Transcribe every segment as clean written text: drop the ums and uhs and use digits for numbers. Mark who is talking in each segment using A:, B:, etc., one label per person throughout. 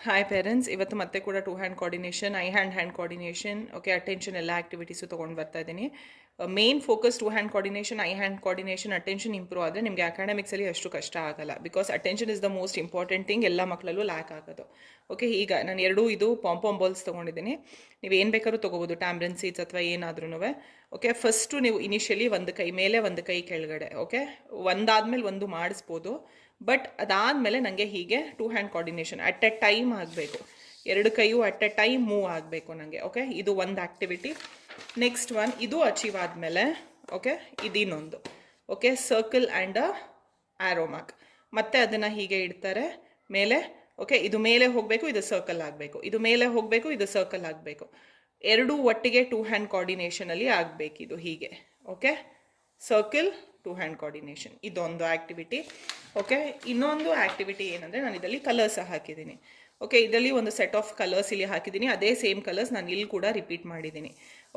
A: Hi parents, ಇವತ್ತು ಮತ್ತೆ ಕೂಡ two hand coordination, hand coordination, okay, attention ಎಲ್ಲ ಆಕ್ಟಿವಿಟೀಸು ತೊಗೊಂಡು ಬರ್ತಾ ಇದ್ದೀನಿ. Main focus two hand coordination, hand coordination, attention improve ಆದರೆ ನಿಮಗೆ ಅಕಾಡೆಮಿಕ್ಸಲ್ಲಿ ಅಷ್ಟು ಕಷ್ಟ ಆಗಲ್ಲ. Because attention is the most important thing, ಎಲ್ಲ ಮಕ್ಕಳಲ್ಲೂ ಲ್ಯಾಕ್ ಆಗೋದು. ಓಕೆ, ಈಗ ನಾನು ಎರಡೂ ಇದು ಪಾಂಪಾಮ್ ಬಾಲ್ಸ್ ತೊಗೊಂಡಿದ್ದೀನಿ. ನೀವು ಏನು ಬೇಕಾದ್ರೂ ತೊಗೋಬೋದು, ಟ್ಯಾಮ್ರಿನ್ ಸೀಡ್ಸ್ ಅಥವಾ ಏನಾದ್ರೂ. ಓಕೆ, ಫಸ್ಟು ನೀವು ಇನಿಷಿಯಲಿ ಒಂದು ಕೈ ಮೇಲೆ ಒಂದು ಕೈ ಕೆಳಗಡೆ, ಓಕೆ, ಒಂದಾದ್ಮೇಲೆ ಒಂದು ಮಾಡಿಸ್ಬೋದು. ಬಟ್ ಅದಾದಮೇಲೆ ನನಗೆ ಹೀಗೆ two hand coordination at a time ಆಗಬೇಕು. ಎರಡು ಕೈಯು ಅಟ್ ಎ ಟೈಮ್ ಮೂವ್ ಆಗಬೇಕು ನನಗೆ. ಓಕೆ, ಇದು ಒಂದು ಆ್ಯಕ್ಟಿವಿಟಿ. ನೆಕ್ಸ್ಟ್ ಒನ್, ಇದು ಅಚೀವ್ ಆದಮೇಲೆ ಓಕೆ, ಇದಿನ್ನೊಂದು. Okay, circle and arrow mark. ಮತ್ತೆ ಅದನ್ನು ಹೀಗೆ ಇಡ್ತಾರೆ ಮೇಲೆ. ಓಕೆ, ಇದು ಮೇಲೆ ಹೋಗಬೇಕು, ಇದು ಸರ್ಕಲ್ ಆಗಬೇಕು, ಇದು ಮೇಲೆ ಹೋಗಬೇಕು, ಇದು ಸರ್ಕಲ್ ಆಗಬೇಕು. ಎರಡೂ ಒಟ್ಟಿಗೆ ಟೂ ಹ್ಯಾಂಡ್ ಕೋಆರ್ಡಿನೇಷನಲ್ಲಿ ಆಗಬೇಕಿದು ಹೀಗೆ. Okay, circle two hand coordination ಇದೊಂದು ಆ್ಯಕ್ಟಿವಿಟಿ. ಓಕೆ, ಇನ್ನೊಂದು ಆ್ಯಕ್ಟಿವಿಟಿ ಏನಂದರೆ, ನಾನು ಇದರಲ್ಲಿ ಕಲರ್ಸ್ ಹಾಕಿದ್ದೀನಿ. ಓಕೆ, ಇದರಲ್ಲಿ ಒಂದು ಸೆಟ್ ಆಫ್ ಕಲರ್ಸ್ ಇಲ್ಲಿ ಹಾಕಿದ್ದೀನಿ. ಅದೇ ಸೇಮ್ ಕಲರ್ಸ್ ನಾನು ಇಲ್ಲಿ ಕೂಡ ರಿಪೀಟ್ ಮಾಡಿದ್ದೀನಿ.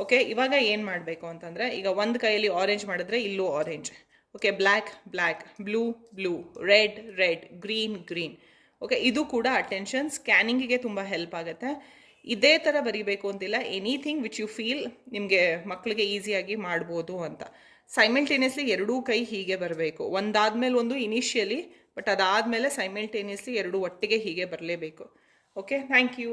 A: ಓಕೆ, ಇವಾಗ ಏನು ಮಾಡಬೇಕು ಅಂತಂದರೆ, ಈಗ ಒಂದು ಕೈಯಲ್ಲಿ ಆರೆಂಜ್ ಮಾಡಿದ್ರೆ ಇಲ್ಲೂ orange. Okay, black black, blue blue, red red, green green. Okay, ಇದು ಕೂಡ ಅಟೆನ್ಷನ್ ಸ್ಕ್ಯಾನಿಂಗಿಗೆ ತುಂಬ ಹೆಲ್ಪ್ ಆಗುತ್ತೆ. ಇದೇ ಥರ ಬರೀಬೇಕು ಅಂತಿಲ್ಲ, ಎನಿಥಿಂಗ್ ವಿಚ್ ಯು ಫೀಲ್ ನಿಮಗೆ ಮಕ್ಕಳಿಗೆ ಈಸಿಯಾಗಿ ಮಾಡ್ಬೋದು ಅಂತ. ಸೈಮಲ್ಟೇನಿಯಸ್ಲಿ ಎರಡೂ ಕೈ ಹೀಗೆ ಬರಬೇಕು, ಒಂದಾದ್ಮೇಲೆ ಒಂದು ಇನಿಷಿಯಲಿ, ಬಟ್ ಅದಾದಮೇಲೆ ಸೈಮಲ್ಟೇನಿಯಸ್ಲಿ ಎರಡೂ ಒಟ್ಟಿಗೆ ಹೀಗೆ ಬರಲೇಬೇಕು. Okay, thank you.